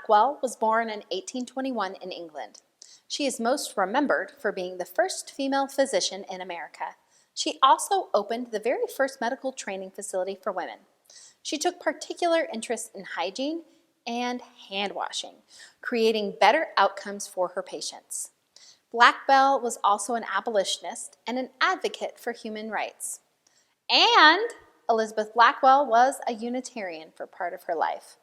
Blackwell was born in 1821 in England. She is most remembered for being the first female physician in America. She also opened the very first medical training facility for women. She took particular interest in hygiene and hand washing, creating better outcomes for her patients. Blackwell was also an abolitionist and an advocate for human rights. And Elizabeth Blackwell was a Unitarian for part of her life.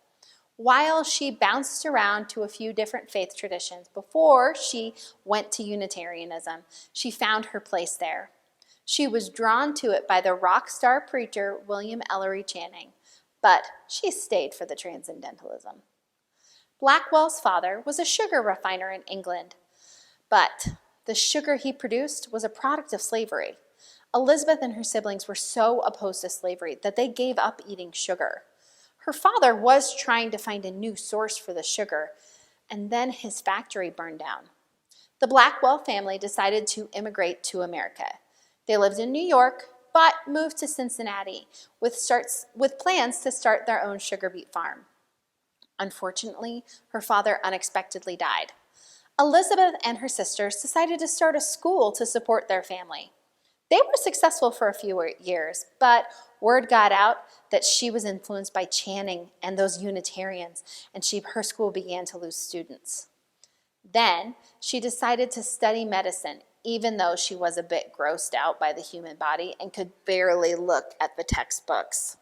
While she bounced around to a few different faith traditions before she went to Unitarianism, she found her place there. She was drawn to it by the rock star preacher William Ellery Channing, but she stayed for the transcendentalism. Blackwell's father was a sugar refiner in England, but the sugar he produced was a product of slavery. Elizabeth and her siblings were so opposed to slavery that they gave up eating sugar. Her father was trying to find a new source for the sugar, and then his factory burned down. The Blackwell family decided to immigrate to America. They lived in New York, but moved to Cincinnati with plans to start their own sugar beet farm. Unfortunately, her father unexpectedly died. Elizabeth and her sisters decided to start a school to support their family. They were successful for a few years, but word got out that she was influenced by Channing and those Unitarians, and her school began to lose students. Then she decided to study medicine, even though she was a bit grossed out by the human body and could barely look at the textbooks.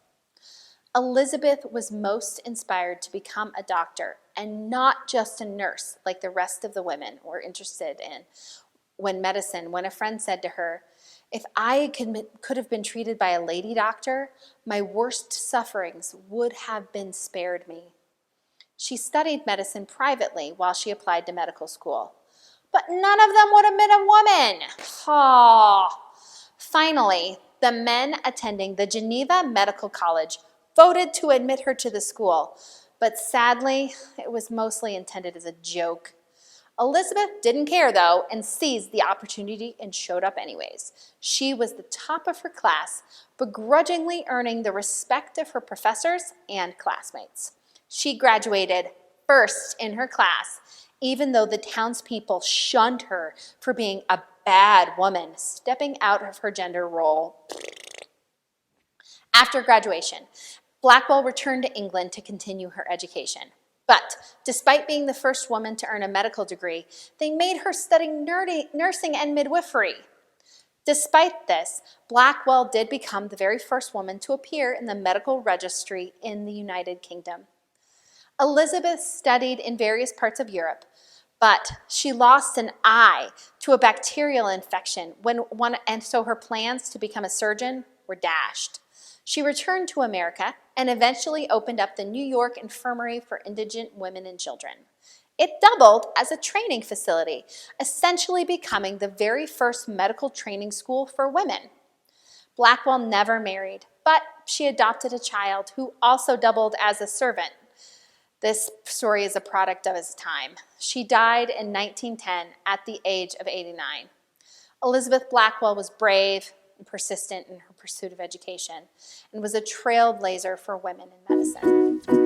Elizabeth was most inspired to become a doctor and not just a nurse like the rest of the women were interested in when a friend said to her, "If I could have been treated by a lady doctor, my worst sufferings would have been spared me." She studied medicine privately while she applied to medical school, but none of them would admit a woman. Finally, the men attending the Geneva Medical College voted to admit her to the school, but sadly, it was mostly intended as a joke. Elizabeth didn't care, though, and seized the opportunity and showed up anyways. She was the top of her class, begrudgingly earning the respect of her professors and classmates. She graduated first in her class, even though the townspeople shunned her for being a bad woman, stepping out of her gender role. After graduation, Blackwell returned to England to continue her education. But despite being the first woman to earn a medical degree, they made her study nursing and midwifery. Despite this, Blackwell did become the very first woman to appear in the medical registry in the United Kingdom. Elizabeth studied in various parts of Europe, but she lost an eye to a bacterial infection and so her plans to become a surgeon were dashed. She returned to America and eventually opened up the New York Infirmary for Indigent Women and Children. It doubled as a training facility, essentially becoming the very first medical training school for women. Blackwell never married, but she adopted a child who also doubled as a servant. This story is a product of its time. She died in 1910 at the age of 89. Elizabeth Blackwell was brave and persistent in her pursuit of education and was a trailblazer for women in medicine.